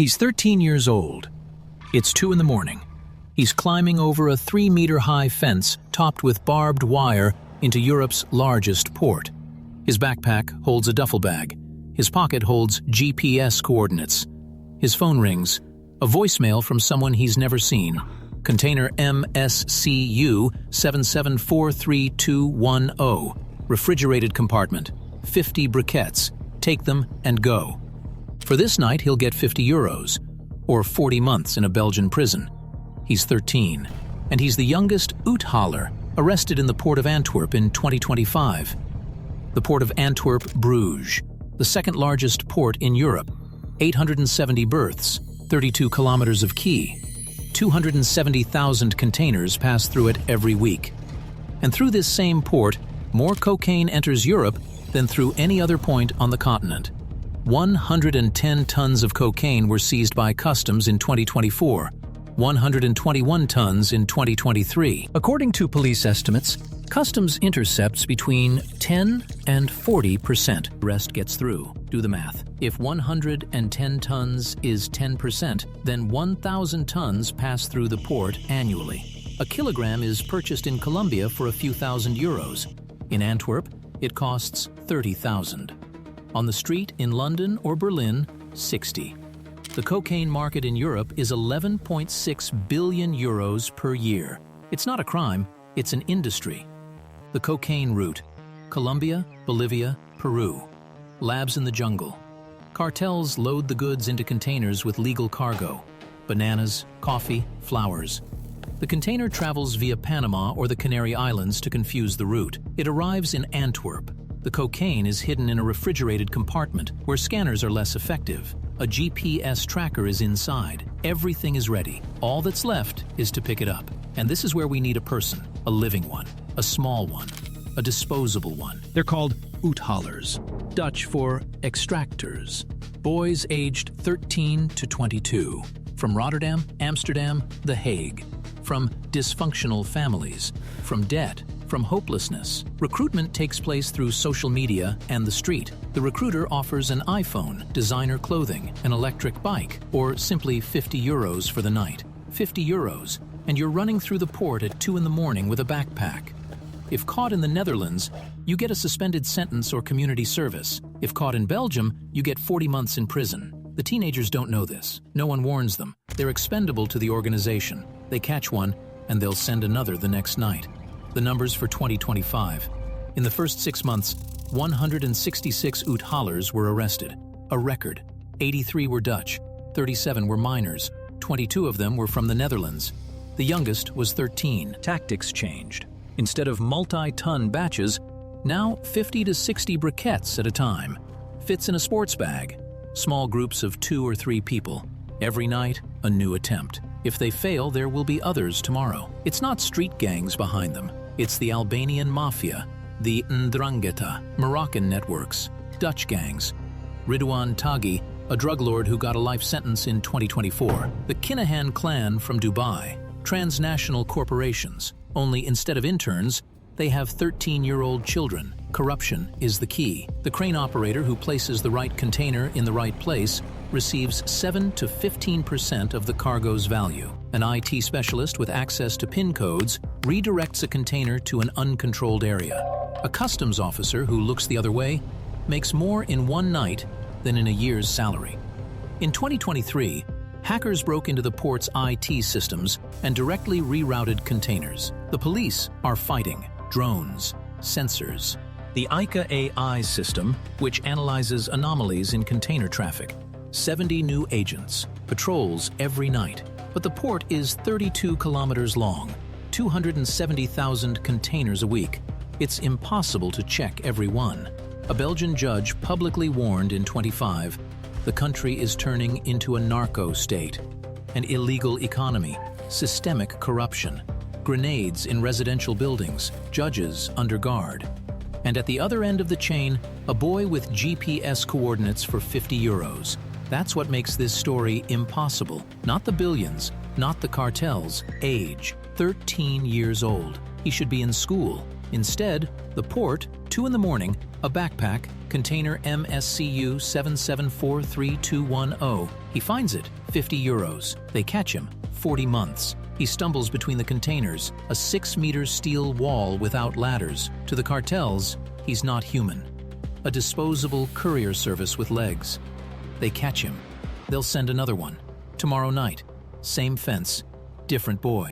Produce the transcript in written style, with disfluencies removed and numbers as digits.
He's 13 years old. It's 2 in the morning. He's climbing over a 3-meter-high fence topped with barbed wire into Europe's largest port. His backpack holds a duffel bag. His pocket holds GPS coordinates. His phone rings. A voicemail from someone he's never seen. Container MSCU 77432210. Refrigerated compartment. 50 briquettes. Take them and go. For this night, he'll get 50 euros, or 40 months in a Belgian prison. He's 13, and he's the youngest uithaler arrested in the port of Antwerp in 2025. The port of Antwerp-Bruges, the second largest port in Europe, 870 berths, 32 kilometers of quay, 270,000 containers pass through it every week. And through this same port, more cocaine enters Europe than through any other point on the continent. 110 tons of cocaine were seized by customs in 2024, 121 tons in 2023. According to police estimates, customs intercepts between 10 and 40%. The rest gets through. Do the math. If 110 tons is 10%, then 1,000 tons pass through the port annually. A kilogram is purchased in Colombia for a few thousand euros. In Antwerp, it costs 30,000. On the street in London or Berlin, 60. The cocaine market in Europe is 11.6 billion euros per year. It's not a crime, it's an industry. The cocaine route: Colombia, Bolivia, Peru. Labs in the jungle. Cartels load the goods into containers with legal cargo: bananas, coffee, flowers. The container travels via Panama or the Canary Islands to confuse the route. It arrives in Antwerp. The cocaine is hidden in a refrigerated compartment where scanners are less effective. A GPS tracker is inside. Everything is ready. All that's left is to pick it up. And this is where we need a person, a living one, a small one, a disposable one. They're called uithalers, Dutch for extractors. Boys aged 13 to 22. From Rotterdam, Amsterdam, The Hague. From dysfunctional families. From debt. From hopelessness. Recruitment takes place through social media and the street. The recruiter offers an iPhone, designer clothing, an electric bike, or simply 50 euros for the night. 50 euros, and you're running through the port at 2 in the morning with a backpack. If caught in the Netherlands, you get a suspended sentence or community service. If caught in Belgium, you get 40 months in prison. The teenagers don't know this. No one warns them. They're expendable to the organization. They catch one, and they'll send another the next night. The numbers for 2025. In the first 6 months, 166 uithalers were arrested. A record. 83 were Dutch, 37 were minors, 22 of them were from the Netherlands. The youngest was 13. Tactics changed. Instead of multi-ton batches, now 50 to 60 briquettes at a time. Fits in a sports bag. Small groups of 2 or 3 people. Every night, a new attempt. If they fail, there will be others tomorrow. It's not street gangs behind them. It's the Albanian mafia, the Ndrangheta, Moroccan networks, Dutch gangs. Ridwan Taghi, a drug lord who got a life sentence in 2024. The Kinahan clan from Dubai. Transnational corporations. Only instead of interns, they have 13-year-old children. Corruption is the key. The crane operator who places the right container in the right place receives 7 to 15% of the cargo's value. An IT specialist with access to PIN codes redirects a container to an uncontrolled area. A customs officer who looks the other way makes more in one night than in a year's salary. In 2023, hackers broke into the port's IT systems and directly rerouted containers. The police are fighting drones, sensors. The ICA AI system, which analyzes anomalies in container traffic. 70 new agents, patrols every night. But the port is 32 kilometers long, 270,000 containers a week. It's impossible to check every one. A Belgian judge publicly warned in 25, the country is turning into a narco state. An illegal economy, systemic corruption, grenades in residential buildings, judges under guard. And at the other end of the chain, a boy with GPS coordinates for 50 euros. That's what makes this story impossible. Not the billions, not the cartels. Age, 13 years old. He should be in school. Instead, the port, 2 in the morning, a backpack, container MSCU 77432210, He finds it, 50 euros. They catch him, 40 months. He stumbles between the containers, a 6-meter steel wall without ladders. To the cartels, he's not human. A disposable courier service with legs. They catch him. They'll send another one. Tomorrow night, same fence, different boy.